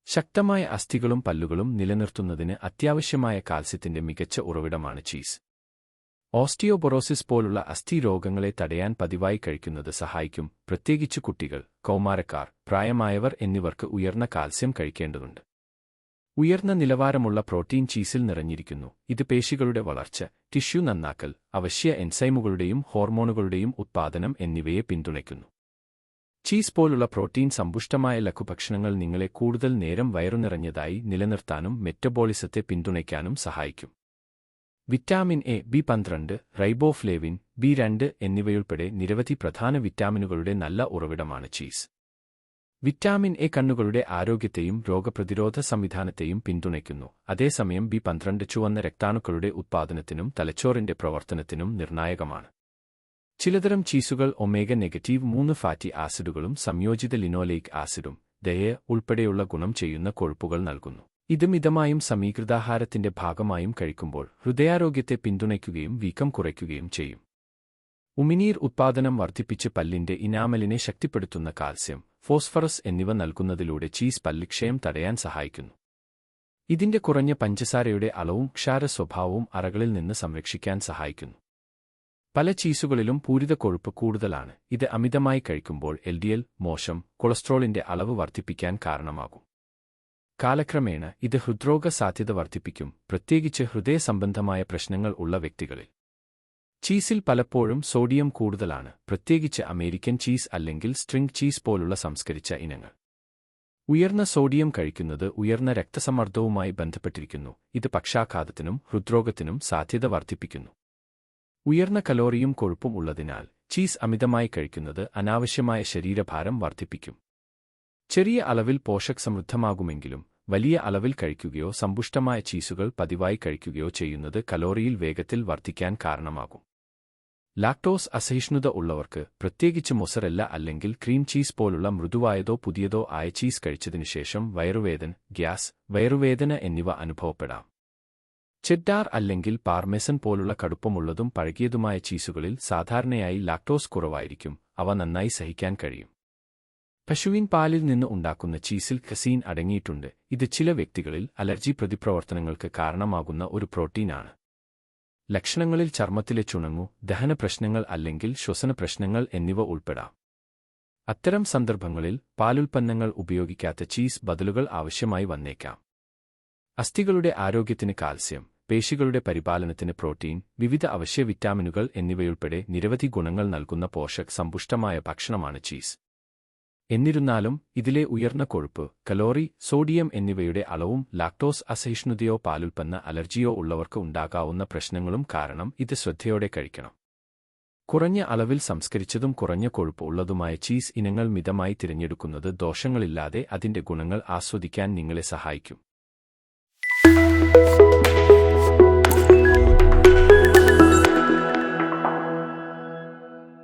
ശക്തമായ അസ്ഥികളും പല്ലുകളും നിലനിർത്തുന്നതിന് അത്യാവശ്യമായ കാൽസ്യത്തിന്റെ മികച്ച ഉറവിടമാണ് ചീസ്. ഓസ്റ്റിയോപൊറോസിസ് പോലുള്ള അസ്ഥി രോഗങ്ങളെ തടയാൻ പതിവായി കഴിക്കുന്നത് സഹായിക്കും. പ്രത്യേകിച്ച് കുട്ടികൾ, കൗമാരക്കാർ, പ്രായമായവർ എന്നിവർക്ക് ഉയർന്ന കാൽസ്യം കഴിക്കേണ്ടതുണ്ട്. ഉയർന്ന നിലവാരമുള്ള പ്രോട്ടീൻ ചീസിൽ നിറഞ്ഞിരിക്കുന്നു. ഇത് പേശികളുടെ വളർച്ച, ടിഷ്യൂ നന്നാക്കൽ, അവശ്യ എൻസൈമുകളുടെയും ഹോർമോണുകളുടെയും ഉത്പാദനം എന്നിവയെ പിന്തുണയ്ക്കുന്നു. ചീസ് പോലുള്ള പ്രോട്ടീൻ സമ്പുഷ്ടമായ ലഘുഭക്ഷണങ്ങൾ നിങ്ങളെ കൂടുതൽ നേരം വയറുനിറഞ്ഞതായി നിലനിർത്താനും മെറ്റബോളിസത്തെ പിന്തുണയ്ക്കാനും സഹായിക്കും. വിറ്റാമിൻ എ, ബി12, റൈബോഫ്ലേവിൻ, ബി2 എന്നിവയുൾപ്പെടെ നിരവധി പ്രധാന വിറ്റാമിനുകളുടെ നല്ല ഉറവിടമാണ് ചീസ്. വിറ്റാമിൻ എ കണ്ണുകളുടെ ആരോഗ്യത്തെയും രോഗപ്രതിരോധ സംവിധാനത്തെയും പിന്തുണയ്ക്കുന്നു. അതേസമയം ബി12 ചുവന്ന രക്താണുക്കളുടെ ഉത്പാദനത്തിനും തലച്ചോറിന്റെ പ്രവർത്തനത്തിനും നിർണായകമാണ്. ചിലതരം ചീസുകൾ ഒമേഗ-3 ഫാറ്റി ആസിഡുകളും സംയോജിത ലിനോലെയിക് ആസിഡും ദയ ഉൾപ്പെടെയുള്ള ഗുണം ചെയ്യുന്ന കൊഴുപ്പുകൾ നൽകുന്നു. ഇത് മിതമായും സമീകൃതാഹാരത്തിന്റെ ഭാഗമായും കഴിക്കുമ്പോൾ ഹൃദയാരോഗ്യത്തെ പിന്തുണയ്ക്കുകയും വീക്കം കുറയ്ക്കുകയും ചെയ്യും. ഉമിനീർ ഉത്പാദനം വർദ്ധിപ്പിച്ച് പല്ലിന്റെ ഇനാമലിനെ ശക്തിപ്പെടുത്തുന്ന കാൽസ്യം, ഫോസ്ഫറസ് എന്നിവ നൽകുന്നതിലൂടെ ചീസ് പല്ലിക്ഷയം തടയാൻ സഹായിക്കുന്നു. ഇതിന്റെ കുറഞ്ഞ പഞ്ചസാരയുടെ അളവും ക്ഷാര സ്വഭാവവും അറകളിൽ നിന്ന് സംരക്ഷിക്കാൻ സഹായിക്കുന്നു. പല ചീസുകളിലും പൂരിത കൊഴുപ്പ് കൂടുതലാണ്. ഇത് അമിതമായി കഴിക്കുമ്പോൾ LDL, മോശം കൊളസ്ട്രോളിന്റെ അളവ് വർദ്ധിപ്പിക്കാൻ കാരണമാകും. കാലക്രമേണ ഇത് ഹൃദ്രോഗ സാധ്യത വർദ്ധിപ്പിക്കും, പ്രത്യേകിച്ച് ഹൃദയസംബന്ധമായ പ്രശ്നങ്ങൾ ഉള്ള വ്യക്തികളിൽ. ചീസിൽ പലപ്പോഴും സോഡിയം കൂടുതലാണ്, പ്രത്യേകിച്ച് അമേരിക്കൻ ചീസ് അല്ലെങ്കിൽ സ്ട്രിംഗ് ചീസ് പോലുള്ള സംസ്കരിച്ച ഇനങ്ങൾ. ഉയർന്ന സോഡിയം കഴിക്കുന്നത് ഉയർന്ന രക്തസമ്മർദ്ദവുമായി ബന്ധപ്പെട്ടിരിക്കുന്നു. ഇത് പക്ഷാഘാതത്തിനും ഹൃദ്രോഗത്തിനും സാധ്യത വർദ്ധിപ്പിക്കുന്നു. ഉയർന്ന കലോറിയും കൊഴുപ്പും ഉള്ളതിനാൽ ചീസ് അമിതമായി കഴിക്കുന്നത് അനാവശ്യമായ ശരീരഭാരം വർദ്ധിപ്പിക്കും. ചെറിയ അളവിൽ പോഷകസമൃദ്ധമാകുമെങ്കിലും വലിയ അളവിൽ കഴിക്കുകയോ സമ്പുഷ്ടമായ ചീസുകൾ പതിവായി കഴിക്കുകയോ ചെയ്യുന്നത് കലോറിയിൽ വേഗത്തിൽ വർദ്ധിക്കാൻ കാരണമാകും. ലാക്ടോസ് അസഹിഷ്ണുത ഉള്ളവർക്ക്, പ്രത്യേകിച്ച് മൊസറെല്ല അല്ലെങ്കിൽ ക്രീം ചീസ് പോലുള്ള മൃദുവായതോ പുതിയതോ ആയ ചീസ് കഴിച്ചതിനുശേഷം വയറുവേദന, ഗ്യാസ്, വയറുവേദന എന്നിവ അനുഭവപ്പെടാം. ചെഡ്ഡാർ അല്ലെങ്കിൽ പാർമെസൻ പോലുള്ള കടുപ്പമുള്ളതും പഴകിയതുമായ ചീസുകളിൽ സാധാരണയായി ലാക്ടോസ് കുറവായിരിക്കും. അവ നന്നായി സഹിക്കാൻ കഴിയും. പശുവിൻ പാലിൽ നിന്ന് ഉണ്ടാക്കുന്ന ചീസിൽ കസീൻ അടങ്ങിയിട്ടുണ്ട്. ഇത് ചില വ്യക്തികളിൽ അലർജി പ്രതിപ്രവർത്തനങ്ങൾക്ക് കാരണമാകുന്ന ഒരു പ്രോട്ടീനാണ്. ലക്ഷണങ്ങളിൽ ചർമ്മത്തിലെ ചുണങ്ങു, ദഹന പ്രശ്നങ്ങൾ അല്ലെങ്കിൽ ശ്വസന പ്രശ്നങ്ങൾ എന്നിവ ഉൾപ്പെടാം. അത്തരം സന്ദർഭങ്ങളിൽ പാലുൽപ്പന്നങ്ങൾ ഉപയോഗിക്കാത്ത ചീസ് ബദലുകൾ ആവശ്യമായി വന്നേക്കാം. അസ്ഥികളുടെ ആരോഗ്യത്തിന് കാൽസ്യം, പേശികളുടെ പരിപാലനത്തിന് പ്രോട്ടീൻ, വിവിധ അവശ്യ വിറ്റാമിനുകൾ എന്നിവയുൾപ്പെടെ നിരവധി ഗുണങ്ങൾ നൽകുന്ന പോഷക സമ്പുഷ്ടമായ ഭക്ഷണമാണ് ചീസ്. എന്നിരുന്നാലും ഇതിലെ ഉയർന്ന കൊഴുപ്പ്, കലോറി, സോഡിയം എന്നിവയുടെ അളവും ലാക്ടോസ് അസഹിഷ്ണുതയോ പാലുൽപ്പന്ന അലർജിയോ ഉള്ളവർക്ക് ഉണ്ടാകാവുന്ന പ്രശ്നങ്ങളും കാരണം ഇത് ശ്രദ്ധയോടെ കഴിക്കണം. കുറഞ്ഞ അളവിൽ സംസ്കരിച്ചതും കുറഞ്ഞ കൊഴുപ്പ് ഉള്ളതുമായ ചീസ് ഇനങ്ങൾ മിതമായി തിരഞ്ഞെടുക്കുന്നത് ദോഷങ്ങളില്ലാതെ അതിന്റെ ഗുണങ്ങൾ ആസ്വദിക്കാൻ നിങ്ങളെ സഹായിക്കും.